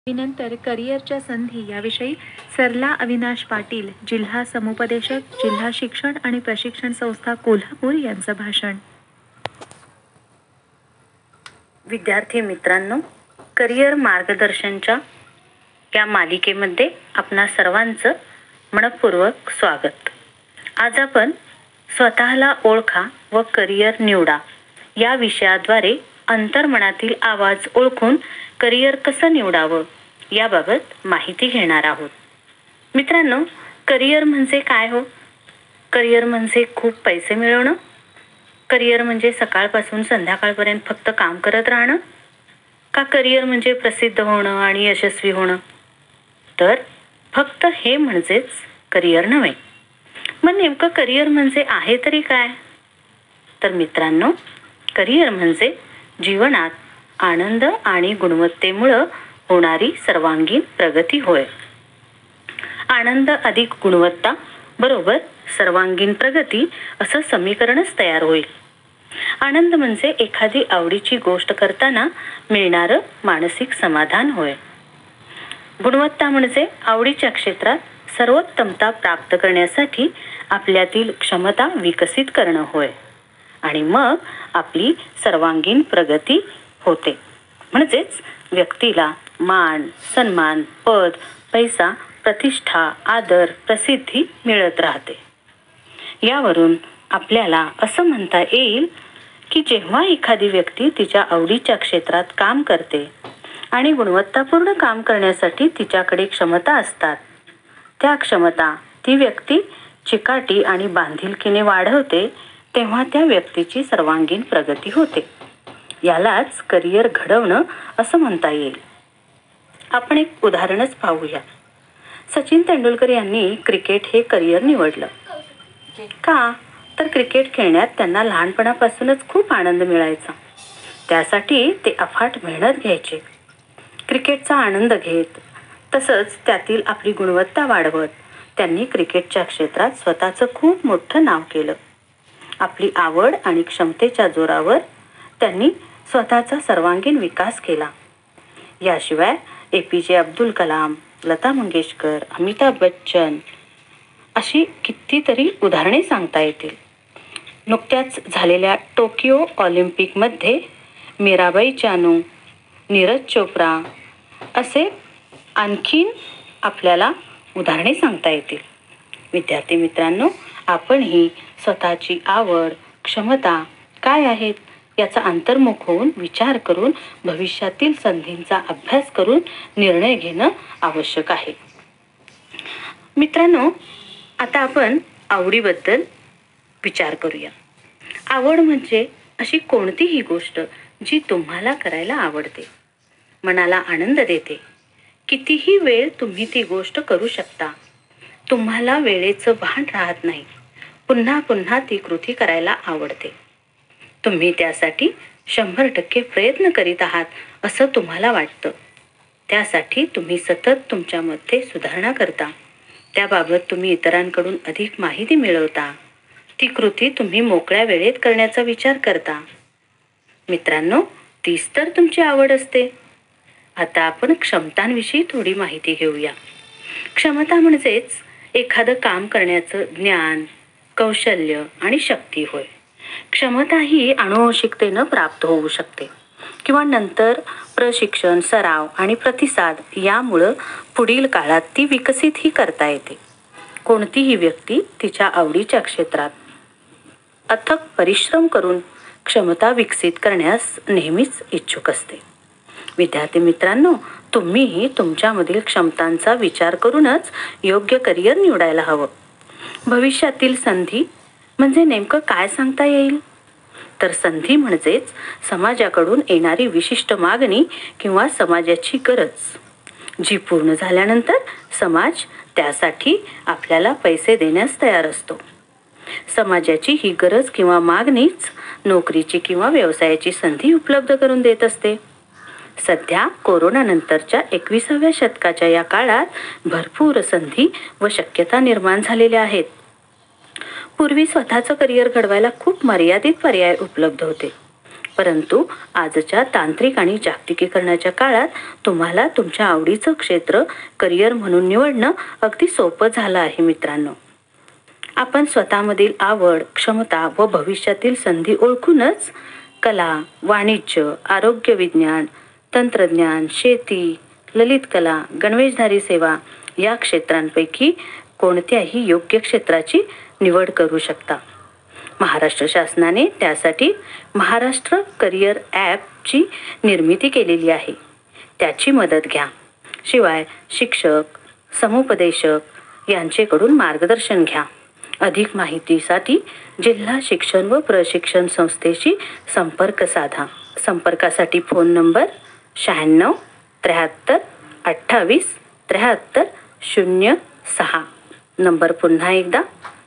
नंतर करिअरच्या संधी याविषयी सरला अविनाश पाटील, जिल्हा समुपदेशक, जिल्हा शिक्षण आणि प्रशिक्षण संस्था कोल्हापूर यांचं भाषण. विद्यार्थी मित्रांनो, करिअर मार्गदर्शनच्या या मालिकेमध्ये आपणा सर्वांचं मनपूर्वक स्वागत. आज आपण स्वतःला ओळखा व करिअर निवडा या विषयाद्वारे अंतर्मनातील आवाज ओळखून करिअर कसं निवडावं याबाबत माहिती घेणार आहोत. मित्रांनो, करिअर म्हणजे काय हो? करिअर म्हणजे खूप पैसे मिळवणं? करिअर म्हणजे सकाळपासून संध्याकाळपर्यंत फक्त काम करत राहणं? का करिअर म्हणजे प्रसिद्ध होणं आणि यशस्वी होणं? तर फक्त हे म्हणजेच करिअर नव्हे. मग नेमकं करिअर म्हणजे आहे तरी काय? तर मित्रांनो, करिअर म्हणजे जीवनात आनंद आणि गुणवत्तेमुळे होणारी सर्वांगीण प्रगती होय. आनंद अधिक गुणवत्ता बरोबर सर्वांगीण प्रगती असं समीकरणच तयार होईल. आनंद म्हणजे एखादी आवडीची गोष्ट करताना मिळणारं मानसिक समाधान होय. गुणवत्ता म्हणजे आवडीच्या क्षेत्रात सर्वोत्तमता प्राप्त करण्यासाठी आपल्यातील क्षमता विकसित करणं होय. आणि मग आपली सर्वांगीण प्रगती होते. म्हणजेच व्यक्तीला मान, सन्मान, पद, पैसा, प्रतिष्ठा, आदर, प्रसिद्धी मिळत राहते. यावरून आपल्याला असं म्हणता येईल की जेव्हा एखादी व्यक्ती तिच्या आवडीच्या क्षेत्रात काम करते आणि गुणवत्तापूर्ण काम करण्यासाठी तिच्याकडे क्षमता असतात, त्या क्षमता ती व्यक्ती चिकाटी आणि बांधिलकीने वाढवते, तेव्हा त्या व्यक्तीची सर्वांगीण प्रगती होते. यालाच करिअर घडवणं असं म्हणता येईल. आपण एक उदाहरणच पाहूया. सचिन तेंडुलकर यांनी क्रिकेट हे करिअर निवडलं. का? तर क्रिकेट खेळण्यात त्यांना लहानपणापासूनच खूप आनंद मिळायचा. त्यासाठी ते अफाट मेहनत घ्यायचे. क्रिकेटचा आनंद घेत तसंच त्यातील आपली गुणवत्ता वाढवत त्यांनी क्रिकेटच्या क्षेत्रात स्वतःचं खूप मोठं नाव केलं. आपली आवड आणि क्षमतेच्या जोरावर त्यांनी स्वतःचा सर्वांगीण विकास केला. याशिवाय APJ अब्दुल कलाम, लता मंगेशकर, अमिताभ बच्चन अशी कितीतरी उदाहरणे सांगता येतील. नुकत्याच झालेल्या टोकियो ऑलिम्पिकमध्ये मीराबाई चानू, नीरज चोप्रा असे आणखीन आपल्याला उदाहरणे सांगता येतील. विद्यार्थी मित्रांनो, आपणही स्वतःची आवड, क्षमता काय आहेत याचा अंतर्मुख होऊन विचार करून भविष्यातील संधींचा अभ्यास करून निर्णय घेणं आवश्यक आहे. मित्रांनो, आता आपण आवडीबद्दल विचार करूया. आवड म्हणजे अशी कोणतीही गोष्ट जी तुम्हाला करायला आवडते, मनाला आनंद देते. कितीही वेळ तुम्ही ती गोष्ट करू शकता. तुम्हाला वेळेचं भान राहत नाही. पुन्हा पुन्हा ती कृती करायला आवडते. तुम्ही त्यासाठी 100% प्रयत्न करीत आहात असं तुम्हाला वाटतं. त्यासाठी तुम्ही सतत तुमच्यामध्ये सुधारणा करता. त्याबाबत तुम्ही इतरांकडून अधिक माहिती मिळवता. ती कृती तुम्ही मोकळ्या वेळेत करण्याचा विचार करता. मित्रांनो, तीच तर तुमची आवड असते. आता आपण क्षमतांविषयी थोडी माहिती घेऊया. क्षमता म्हणजेच एखादं काम करण्याचं ज्ञान, कौशल्य आणि शक्ती होय. क्षमता ही अनुवंशिकतेनं प्राप्त होऊ शकते किंवा नंतर प्रशिक्षण, सराव आणि प्रतिसाद यामुळं पुढील काळात ती विकसितही करता येते. कोणतीही व्यक्ती तिच्या आवडीच्या क्षेत्रात अथक परिश्रम करून क्षमता विकसित करण्यास नेहमीच इच्छुक असते. विद्यार्थी मित्रांनो, तुम्हीही तुमच्यामधील क्षमतांचा विचार करूनच योग्य करिअर निवडायला हवं. भविष्यातील संधी म्हणजे नेमकं काय सांगता येईल? तर संधी म्हणजेच समाजाकडून येणारी विशिष्ट मागणी किंवा समाजाची गरज, जी पूर्ण झाल्यानंतर समाज त्यासाठी आपल्याला पैसे देण्यास तयार असतो. समाजाची ही गरज किंवा मागणीच नोकरीची किंवा व्यवसायाची संधी उपलब्ध करून देत असते. सध्या कोरोनानंतरच्या 21व्या शतकाच्या या काळात भरपूर संधी व शक्यता निर्माण झालेल्या आहेत. पूर्वी स्वतःचं करिअर घडवायला खूप मर्यादित पर्याय उपलब्ध होते. परंतु आजच्या तांत्रिक आणि जागतिकीकरणाच्या काळात तुम्हाला तुमच्या आवडीचं क्षेत्र करिअर म्हणून निवडणं अगदी सोपं झालं आहे मित्रांनो. आपण स्वतःमधील आवड, क्षमता व भविष्यातील संधी ओळखूनच कला, वाणिज्य, आरोग्य विज्ञान, तंत्रज्ञान, शेती, ललित कला, गणवेशधारी सेवा या क्षेत्रांपैकी कोणत्याही योग्य क्षेत्राची निवड करू शकता. महाराष्ट्र शासनाने त्यासाठी महाराष्ट्र करिअर ॲपची निर्मिती केलेली आहे. त्याची मदत घ्या. शिवाय शिक्षक, समुपदेशक यांचेकडून मार्गदर्शन घ्या. अधिक माहितीसाठी जिल्हा शिक्षण व प्रशिक्षण संस्थेशी संपर्क साधा. संपर्कासाठी फोन नंबर 96 73 28 73 06. नंबर पुन्हा एकदा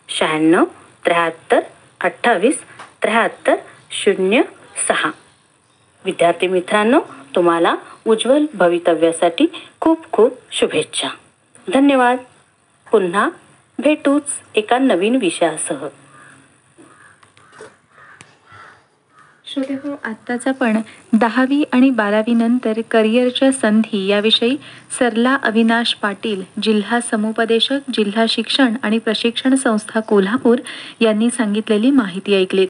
96 73 28 73 06. विद्यार्थी मित्रांनो, तुम्हाला उज्ज्वल भवितव्यासाठी खूप खूप शुभेच्छा. धन्यवाद. पुन्हा भेटूच एका नवीन विषयासह. श्रोतेहो, आत्ताच आपण 10वी आणि 12वी नंतर करिअरच्या संधी याविषयी सरला अविनाश पाटील, जिल्हा समुपदेशक, जिल्हा शिक्षण आणि प्रशिक्षण संस्था कोल्हापूर यांनी सांगितलेली माहिती ऐकली.